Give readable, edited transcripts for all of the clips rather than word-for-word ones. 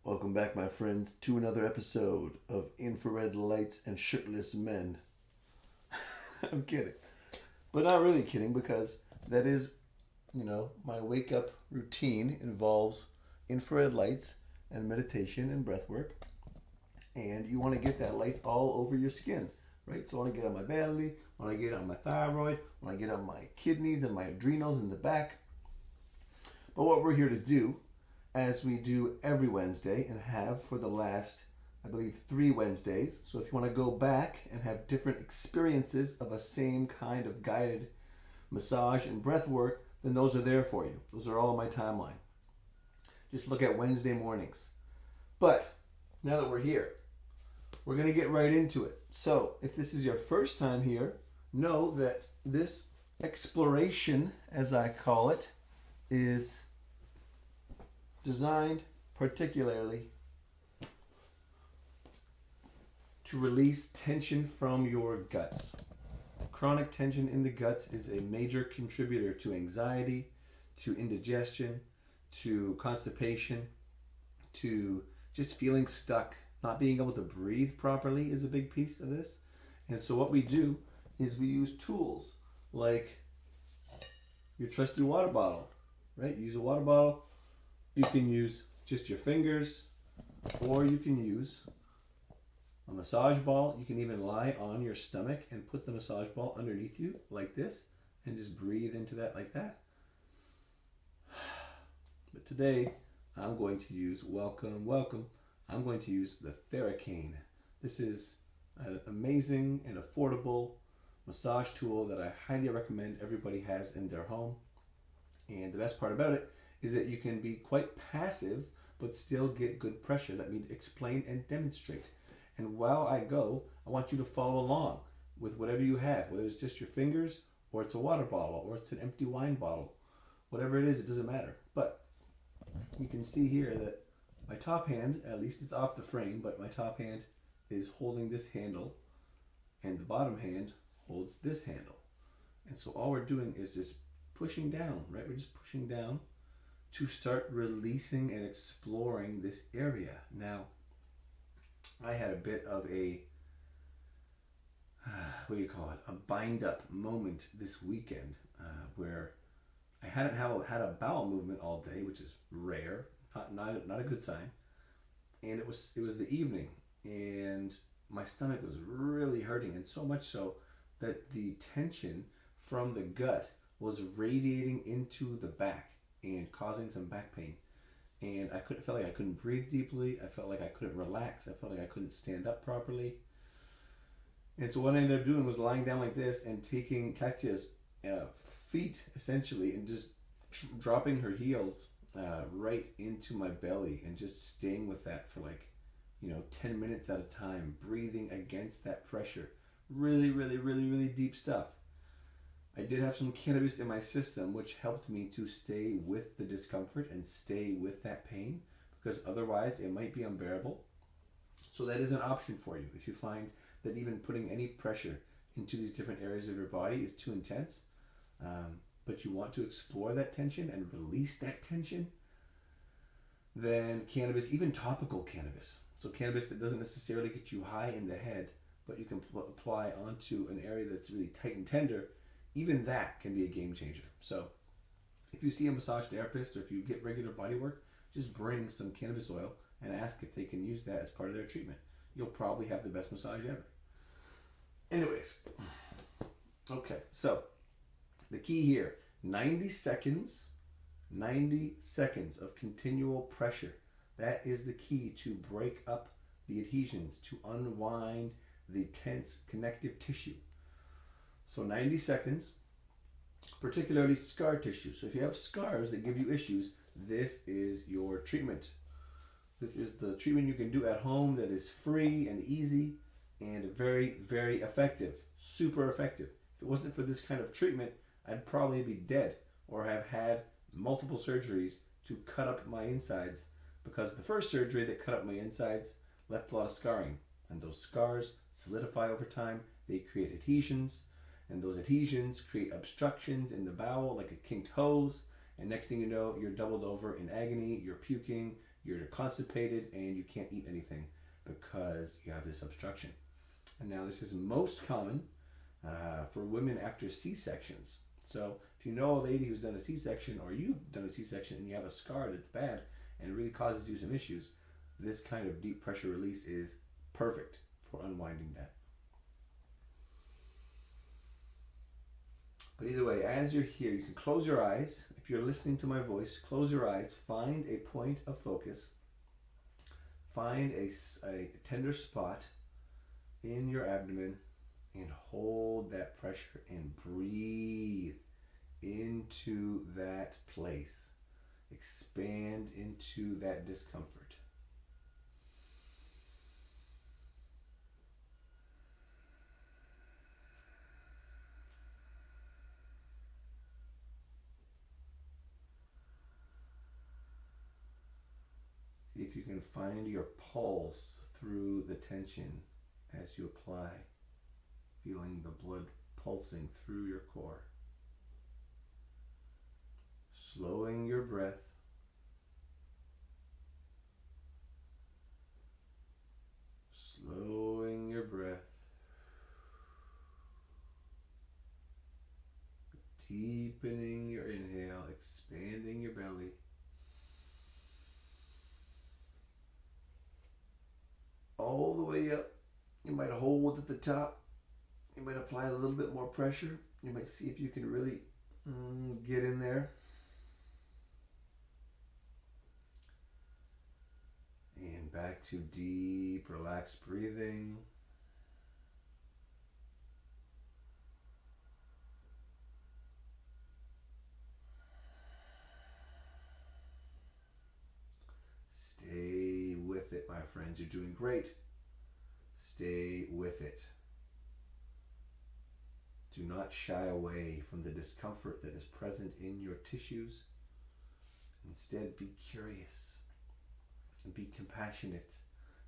Welcome back, my friends, to another episode of Infrared Lights and Shirtless Men. I'm kidding, but not really kidding because that is, my wake up routine involves infrared lights and meditation and breath work. And you want to get that light all over your skin, right? So I want to get on my belly, I want to get on my thyroid, I want to get on my kidneys and my adrenals in the back. But what we're here to do, as we do every Wednesday and have for the last, I believe, 3 Wednesdays. So if you want to go back and have different experiences of a same kind of guided massage and breath work, then those are there for you. Those are all on my timeline. Just look at Wednesday mornings. But now that we're here, we're going to get right into it. So if this is your first time here, know that this exploration, as I call it, is designed particularly to release tension from your guts. Chronic tension in the guts is a major contributor to anxiety, to indigestion, to constipation, to just feeling stuck. Not being able to breathe properly is a big piece of this. And so what we do is we use tools like your trusty water bottle, right? Use a water bottle. You can use just your fingers, or you can use a massage ball. You can even lie on your stomach and put the massage ball underneath you like this and just breathe into that like that. But today I'm going to use, welcome, I'm going to use the Theracane. This is an amazing and affordable massage tool that I highly recommend everybody has in their home. And the best part about it is that you can be quite passive but still get good pressure. Let me explain and demonstrate. And while I go, I want you to follow along with whatever you have, whether it's just your fingers or it's a water bottle or it's an empty wine bottle. Whatever it is, it doesn't matter. But you can see here that my top hand, at least it's off the frame, but my top hand is holding this handle and the bottom hand holds this handle. And so all we're doing is just pushing down, right? We're just pushing down to start releasing and exploring this area. Now, I had a bit of a, a bind up moment this weekend where I hadn't had a bowel movement all day, which is rare, not a good sign. And it was the evening, and my stomach was really hurting, and so much so that the tension from the gut was radiating into the back and causing some back pain. And I felt like I couldn't breathe deeply. I felt like I couldn't relax. I felt like I couldn't stand up properly. And so what I ended up doing was lying down like this and taking Katya's feet essentially and just dropping her heels right into my belly and just staying with that for 10 minutes at a time, breathing against that pressure. Really, really, really, really deep stuff. I did have some cannabis in my system, which helped me to stay with the discomfort and stay with that pain, because otherwise it might be unbearable. So that is an option for you. If you find that even putting any pressure into these different areas of your body is too intense, but you want to explore that tension and release that tension, then cannabis, even topical cannabis, so cannabis that doesn't necessarily get you high in the head, but you can apply onto an area that's really tight and tender, even that can be a game changer. So if you see a massage therapist or if you get regular body work, just bring some cannabis oil and ask if they can use that as part of their treatment. You'll probably have the best massage ever. Anyways, okay, so the key here, 90 seconds of continual pressure. That is the key to break up the adhesions, to unwind the tense connective tissue. So 90 seconds, particularly scar tissue. So if you have scars that give you issues, this is your treatment. This is the treatment you can do at home that is free and easy and very, very effective, super effective. If it wasn't for this kind of treatment, I'd probably be dead or have had multiple surgeries to cut up my insides, because the first surgery that cut up my insides left a lot of scarring, and those scars solidify over time. They create adhesions, and those adhesions create obstructions in the bowel like a kinked hose, And next thing you know, you're doubled over in agony, you're puking, you're constipated, and you can't eat anything because you have this obstruction. And now this is most common for women after C-sections. So if you know a lady who's done a C-section, or you've done a C-section and you have a scar that's bad and really causes you some issues, this kind of deep pressure release is perfect for unwinding that. But either way, as you're here, you can close your eyes. If you're listening to my voice, close your eyes, find a point of focus, find a tender spot in your abdomen, and hold that pressure and breathe into that place. Expand into that discomfort. See if you can find your pulse through the tension as you apply, feeling the blood pulsing through your core. Slowing your breath. Slowing your breath. Deepening your inhale, expanding your belly. All the way up. You might hold at the top. You might apply a little bit more pressure. You might see if you can really get in there. And back to deep, relaxed breathing. Stay with it, my friends. You're doing great. Stay with it. Do not shy away from the discomfort that is present in your tissues. Instead, be curious and be compassionate.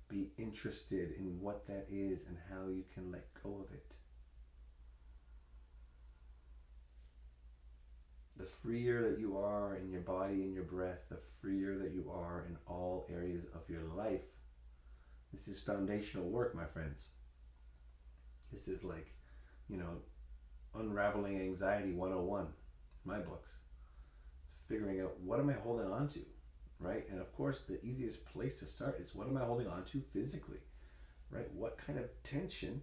Be interested in what that is and how you can let go of it. The freer that you are in your body and your breath, the freer that you are in all areas of your life. This is foundational work, my friends. This is like, unraveling anxiety 101, my books. It's figuring out, what am I holding on to, right? And of course, the easiest place to start is, what am I holding on to physically, right? What kind of tension?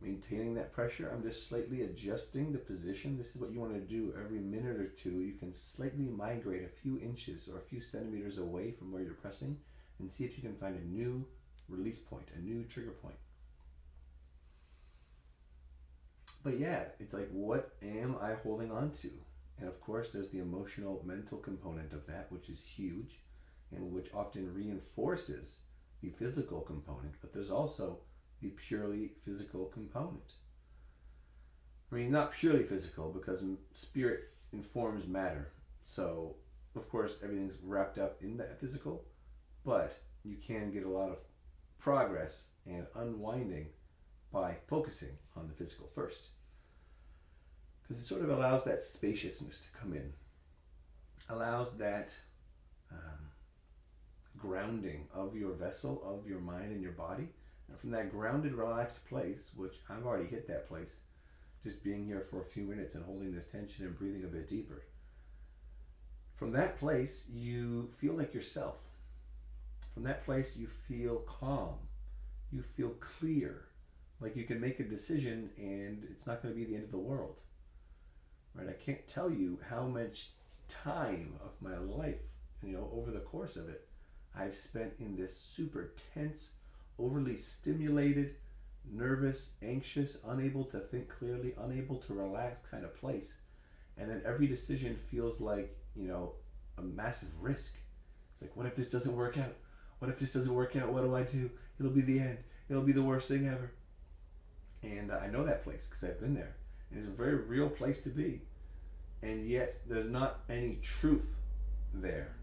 Maintaining that pressure. I'm just slightly adjusting the position. This is what you want to do every minute or two. You can slightly migrate a few inches or a few centimeters away from where you're pressing and see if you can find a new release point, a new trigger point. But yeah, it's like, what am I holding on to? And of course, there's the emotional, mental component of that, which is huge and which often reinforces the physical component. But there's also the purely physical component. I mean, not purely physical, because spirit informs matter. So, of course, everything's wrapped up in that physical, but you can get a lot of progress and unwinding by focusing on the physical first. Because it sort of allows that spaciousness to come in, allows that grounding of your vessel, of your mind and your body. And from that grounded, relaxed place, which I've already hit that place, just being here for a few minutes and holding this tension and breathing a bit deeper. From that place, you feel like yourself. From that place, you feel calm. You feel clear. Like you can make a decision and it's not going to be the end of the world. Right? I can't tell you how much time of my life, over the course of it, I've spent in this super tense, overly stimulated, nervous, anxious, unable to think clearly, unable to relax kind of place. And then every decision feels like, a massive risk. It's like, what if this doesn't work out? What if this doesn't work out? What do I do? It'll be the end. It'll be the worst thing ever. And I know that place because I've been there. And it's a very real place to be. And yet there's not any truth there,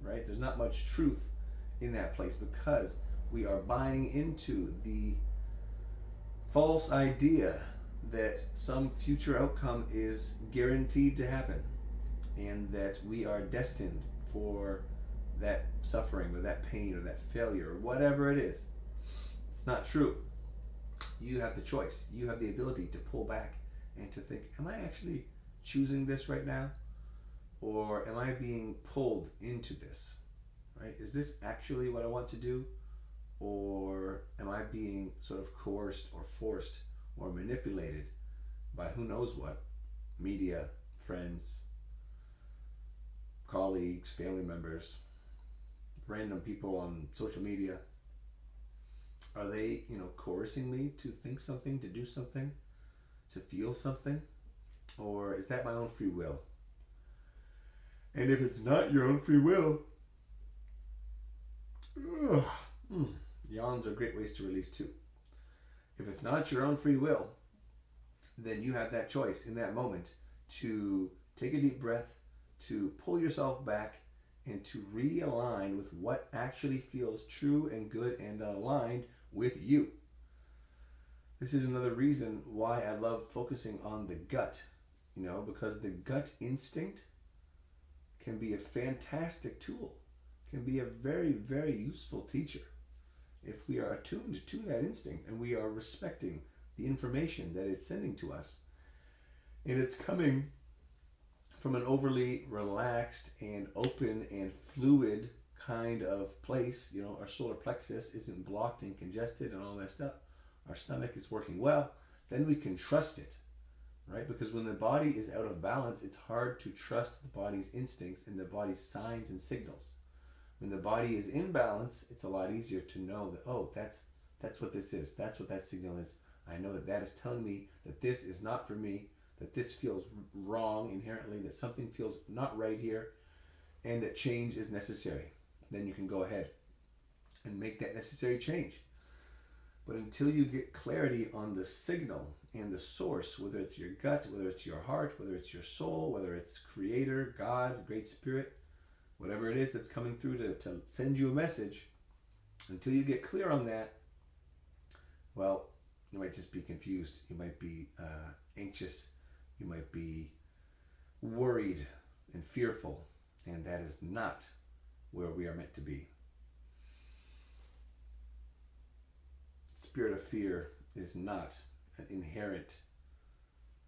right? There's not much truth in that place because we are buying into the false idea that some future outcome is guaranteed to happen. and that we are destined for that suffering or that pain or that failure or whatever it is. It's not true. You have the choice. You have the ability to pull back and to think, am I actually choosing this right now? Or am I being pulled into this? Right? Is this actually what I want to do? Or am I being sort of coerced or forced or manipulated by who knows what? Media, friends, colleagues, family members, random people on social media. Are they, coercing me to think something, to do something, to feel something? Or is that my own free will? And if it's not your own free will, yawns are great ways to release too. If it's not your own free will, then you have that choice in that moment to take a deep breath, to pull yourself back, and to realign with what actually feels true and good and aligned with you. This is another reason why I love focusing on the gut, because the gut instinct can be a fantastic tool, can be a very, very useful teacher if we are attuned to that instinct and we are respecting the information that it's sending to us. And it's coming from an overly relaxed and open and fluid kind of place. Our solar plexus isn't blocked and congested and all messed up. Our stomach is working well. Then we can trust it, right? Because when the body is out of balance, it's hard to trust the body's instincts and the body's signs and signals. When the body is in balance, it's a lot easier to know that, oh, that's what this is. That's what that signal is. I know that is telling me that this is not for me, that this feels wrong inherently, that something feels not right here, and that change is necessary. Then you can go ahead and make that necessary change. But until you get clarity on the signal and the source, whether it's your gut, whether it's your heart, whether it's your soul, whether it's Creator, God, Great Spirit, whatever it is that's coming through to send you a message, until you get clear on that, well, you might just be confused. You might be anxious. You might be worried and fearful. And that is not where we are meant to be. Spirit of fear is not an inherent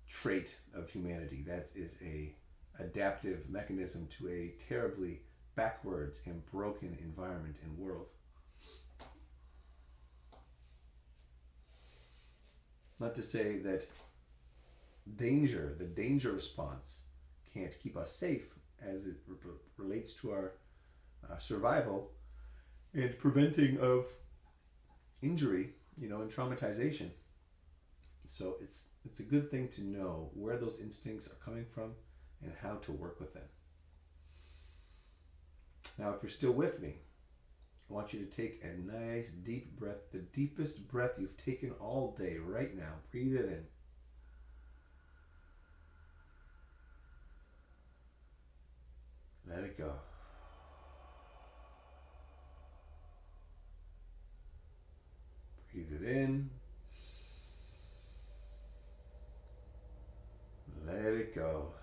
trait of humanity. That is a adaptive mechanism to a terribly backwards and broken environment and world. Not to say that the danger response can't keep us safe as it relates to our survival and preventing of injury, and traumatization. So it's a good thing to know where those instincts are coming from and how to work with them. Now, if you're still with me, I want you to take a nice deep breath, the deepest breath you've taken all day right now. Breathe it in. Let it go. Breathe it in. Let it go.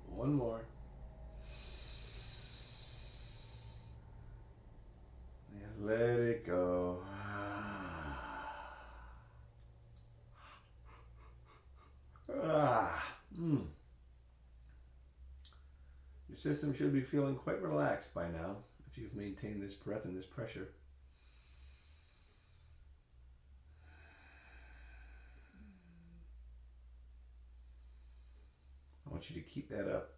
One more. And let it go. Your system should be feeling quite relaxed by now if you've maintained this breath and this pressure. I want you to keep that up.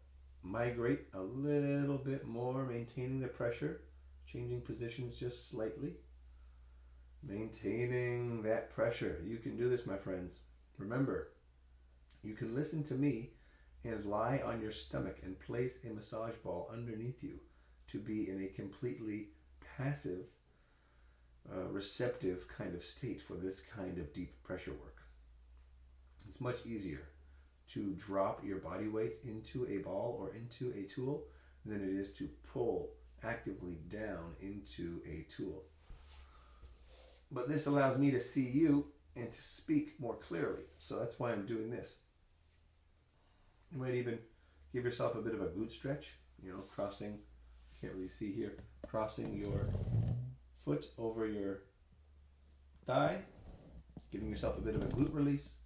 Migrate a little bit more, maintaining the pressure, changing positions just slightly. Maintaining that pressure. You can do this, my friends. Remember, you can listen to me and lie on your stomach and place a massage ball underneath you to be in a completely passive, receptive kind of state for this kind of deep pressure work. It's much easier to drop your body weights into a ball or into a tool than it is to pull actively down into a tool. But this allows me to see you and to speak more clearly. So that's why I'm doing this. You might even give yourself a bit of a glute stretch, crossing, you can't really see here, crossing your foot over your thigh, giving yourself a bit of a glute release.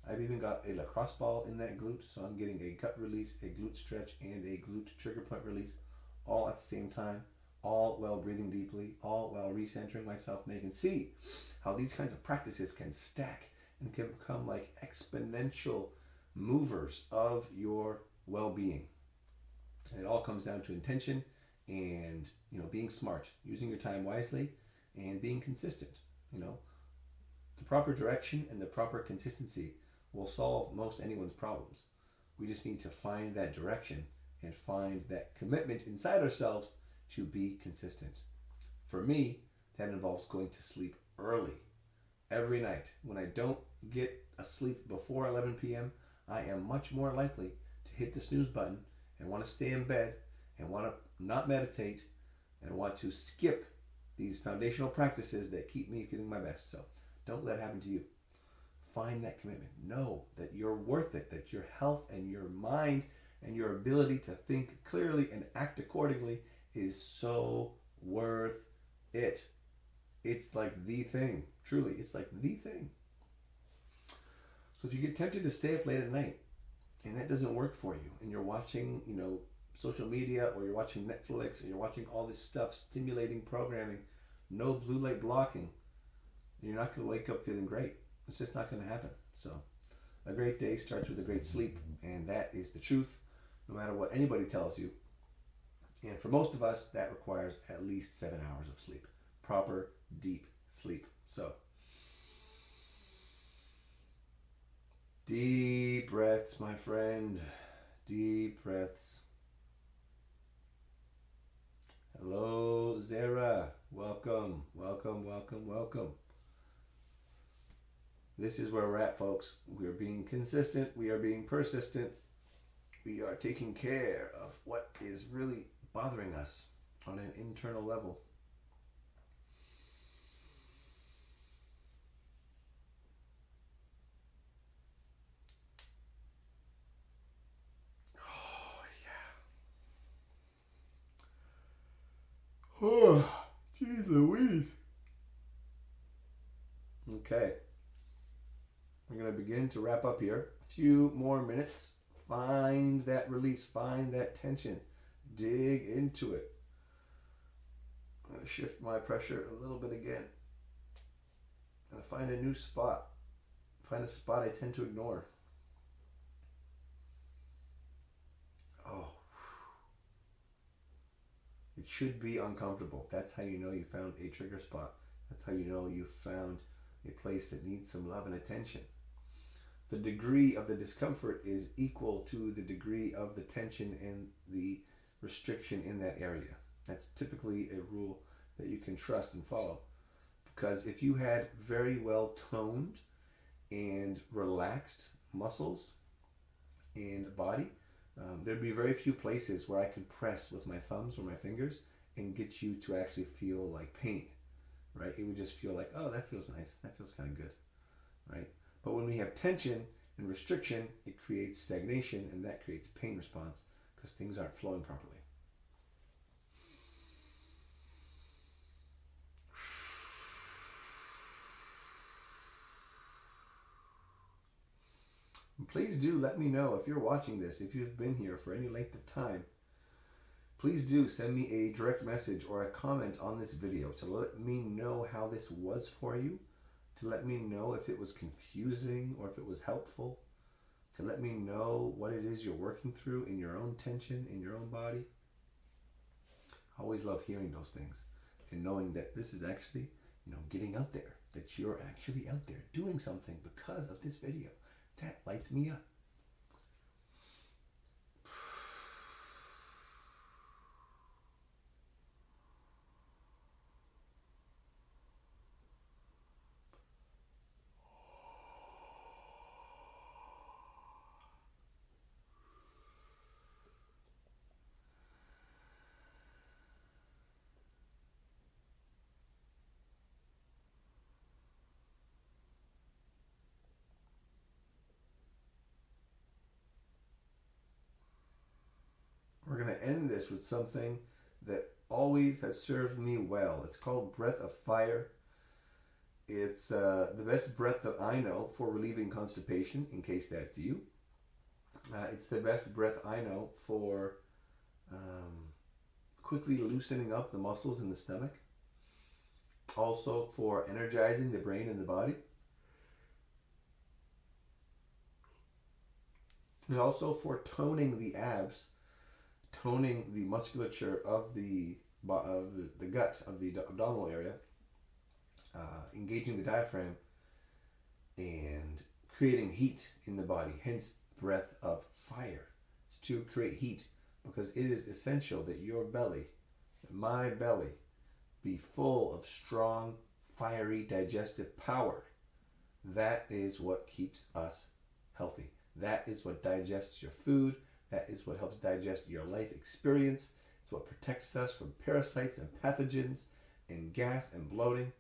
I've even got a lacrosse ball in that glute, so I'm getting a gut release, a glute stretch, and a glute trigger point release all at the same time, all while breathing deeply, all while recentering myself. And you can see how these kinds of practices can stack and can become like exponential movers of your well-being. And it all comes down to intention and being smart, using your time wisely, and being consistent. The proper direction and the proper consistency will solve most anyone's problems. We just need to find that direction and find that commitment inside ourselves to be consistent. For me, that involves going to sleep early every night. When I don't get a sleep before 11 p.m., I am much more likely to hit the snooze button and want to stay in bed and want to not meditate and want to skip these foundational practices that keep me feeling my best. So don't let it happen to you. Find that commitment. Know that you're worth it, that your health and your mind and your ability to think clearly and act accordingly is so worth it. It's like the thing. Truly, it's like the thing. So if you get tempted to stay up late at night and that doesn't work for you, and you're watching, social media, or you're watching Netflix, and you're watching all this stuff, stimulating programming, no blue light blocking, you're not going to wake up feeling great. It's just not going to happen. So a great day starts with a great sleep, and that is the truth, no matter what anybody tells you. And for most of us, that requires at least 7 hours of sleep, proper, deep sleep. So deep breaths, my friend, deep breaths. Hello, Zara. Welcome, welcome, welcome, welcome. This is where we're at, folks. We are being consistent. We are being persistent. We are taking care of what is really bothering us on an internal level. Oh, yeah. Oh, jeez Louise. Okay. We're going to begin to wrap up here. A few more minutes. Find that release. Find that tension. Dig into it. I'm going to shift my pressure a little bit again. I'm going to find a new spot. Find a spot I tend to ignore. Oh. It should be uncomfortable. That's how you know you found a trigger spot. That's how you know you found a place that needs some love and attention. The degree of the discomfort is equal to the degree of the tension and the restriction in that area. That's typically a rule that you can trust and follow. Because if you had very well toned and relaxed muscles and body, there'd be very few places where I could press with my thumbs or my fingers and get you to actually feel like pain, right? It would just feel like, oh, that feels nice. That feels kind of good, right? But when we have tension and restriction, it creates stagnation, and that creates pain response because things aren't flowing properly. Please do let me know if you're watching this, if you've been here for any length of time. Please do send me a direct message or a comment on this video to let me know how this was for you, to let me know if it was confusing or if it was helpful, to let me know what it is you're working through in your own tension, in your own body. I always love hearing those things and knowing that this is actually, getting out there, that you're actually out there doing something because of this video. That lights me up. we're going to end this with something that always has served me well. It's called Breath of Fire. It's the best breath that I know for relieving constipation, in case that's you. It's the best breath I know for quickly loosening up the muscles in the stomach. Also for energizing the brain and the body. And also for toning the abs, toning the musculature of the gut, of the abdominal area, engaging the diaphragm, and creating heat in the body. Hence, breath of fire. It's to create heat, because it is essential that your belly, my belly, be full of strong, fiery digestive power. That is what keeps us healthy. That is what digests your food. That is what helps digest your life experience. It's what protects us from parasites and pathogens and gas and bloating.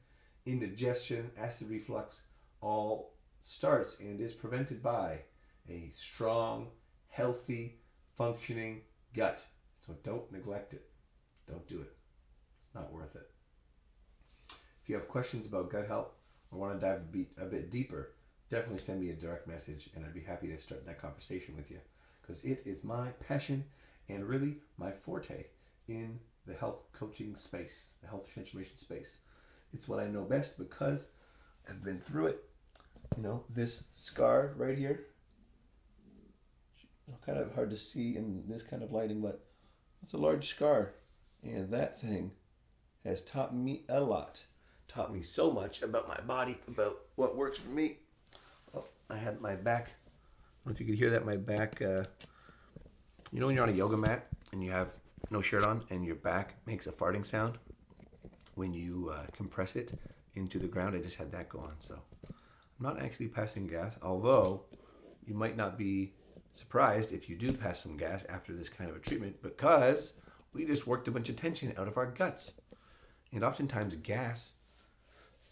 Indigestion, acid reflux, all starts and is prevented by a strong, healthy, functioning gut. So don't neglect it. Don't do it. It's not worth it. If you have questions about gut health or want to dive a bit deeper, definitely send me a direct message and I'd be happy to start that conversation with you, because it is my passion and really my forte in the health coaching space, the health transformation space. It's what I know best because I've been through it. You know, this scar right here, kind of hard to see in this kind of lighting, but it's a large scar, and that thing has taught me a lot. Taught me so much about my body, about what works for me. Oh, I had my back. I don't know if you could hear that. My back. You know when you're on a yoga mat and you have no shirt on and your back makes a farting sound when you compress it into the ground? I just had that go on. So I'm not actually passing gas, although you might not be surprised if you do pass some gas after this kind of a treatment, because we just worked a bunch of tension out of our guts. And oftentimes gas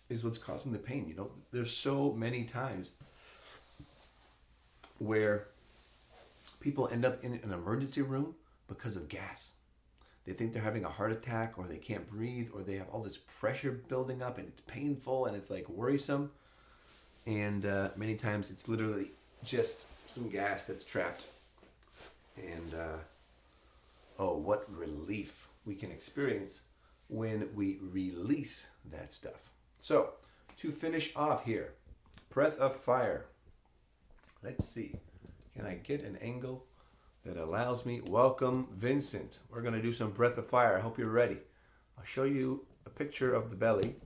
is what's causing the pain. You know, there's so many times where people end up in an emergency room because of gas. They think they're having a heart attack, or they can't breathe, or they have all this pressure building up and it's painful and it's like worrisome. And many times it's literally just some gas that's trapped. And oh, what relief we can experience when we release that stuff. So, to finish off here, breath of fire. Let's see. Can I get an angle that allows me? Welcome, Vincent. We're going to do some breath of fire. I hope you're ready. I'll show you a picture of the belly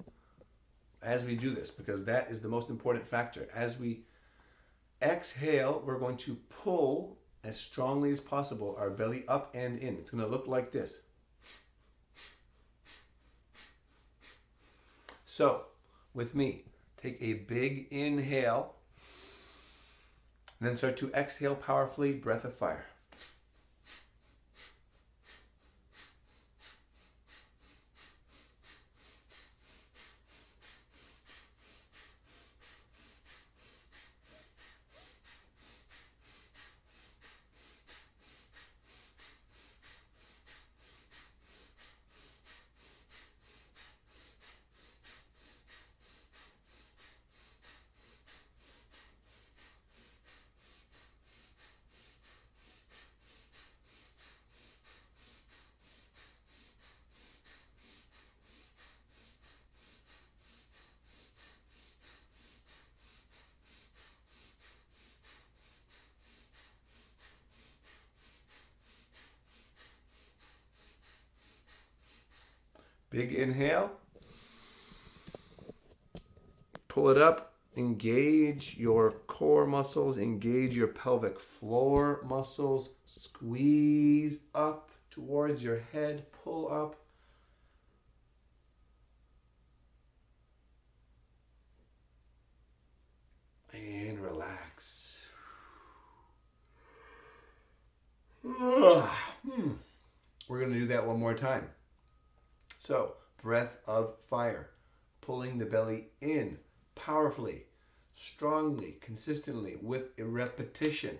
as we do this, because that is the most important factor. As we exhale, we're going to pull as strongly as possible our belly up and in. It's going to look like this. So, with me, take a big inhale, and then start to exhale powerfully, breath of fire. Big inhale. Pull it up. Engage your core muscles. Engage your pelvic floor muscles. Squeeze up towards your head. Pull up. And relax. We're going to do that one more time. So, breath of fire, pulling the belly in powerfully, strongly, consistently, with a repetition.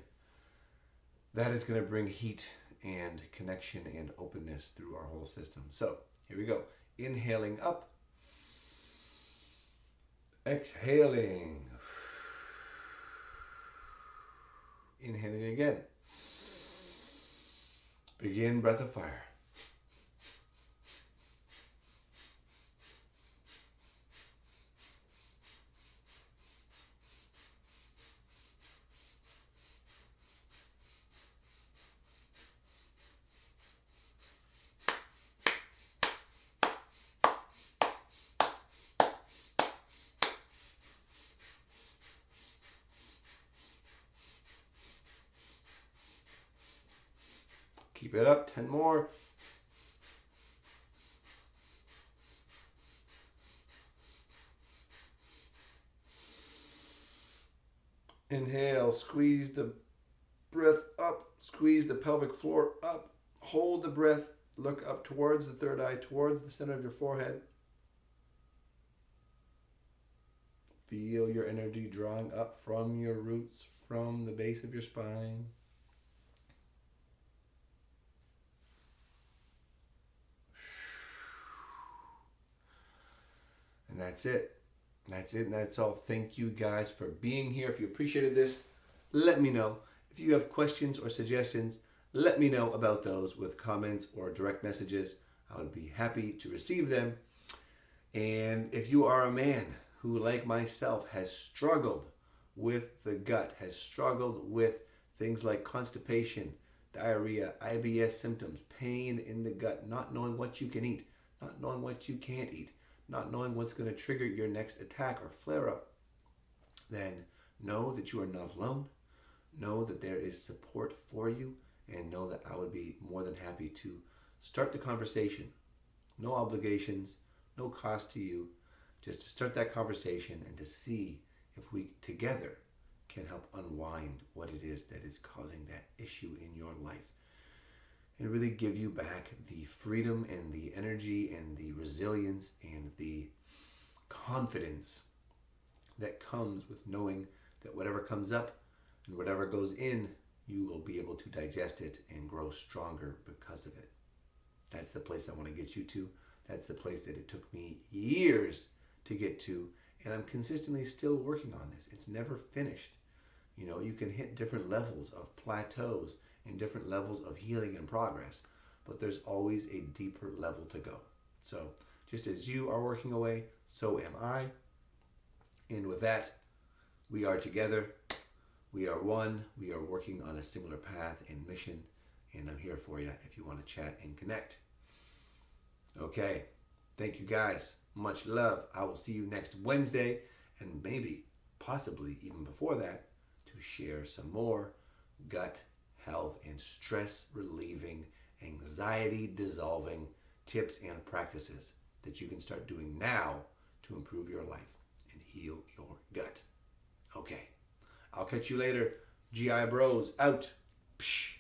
That is going to bring heat and connection and openness through our whole system. So here we go. Inhaling up. Exhaling. Inhaling again. Begin breath of fire. Keep it up, 10 more. Inhale, squeeze the breath up, squeeze the pelvic floor up, hold the breath, look up towards the third eye, towards the center of your forehead. Feel your energy drawing up from your roots, from the base of your spine. And that's it. That's it, and that's all. Thank you guys for being here. If you appreciated this, let me know. If you have questions or suggestions, let me know about those with comments or direct messages. I would be happy to receive them. And if you are a man who, like myself, has struggled with the gut, has struggled with things like constipation, diarrhea, IBS symptoms, pain in the gut, not knowing what you can eat, not knowing what you can't eat, not knowing what's going to trigger your next attack or flare up, then know that you are not alone. Know that there is support for you, and know that I would be more than happy to start the conversation. No obligations, no cost to you, just to start that conversation and to see if we together can help unwind what it is that is causing that issue in your life, and really give you back the freedom and the energy and the resilience and the confidence that comes with knowing that whatever comes up and whatever goes in, you will be able to digest it and grow stronger because of it. That's the place I want to get you to. That's the place that it took me years to get to, and I'm consistently still working on this. It's never finished. You know, you can hit different levels of plateaus and different levels of healing and progress, but there's always a deeper level to go. So just as you are working away, so am I. And with that, we are together. We are one. We are working on a similar path and mission, and I'm here for you if you want to chat and connect. Okay. Thank you guys. Much love. I will see you next Wednesday, and maybe, possibly even before that, to share some more gut health and stress relieving, anxiety dissolving tips and practices that you can start doing now to improve your life and heal your gut. Okay, I'll catch you later. GI Bros out. Psh.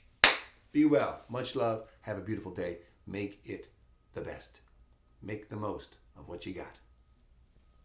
Be well. Much love. Have a beautiful day. Make it the best. Make the most of what you got.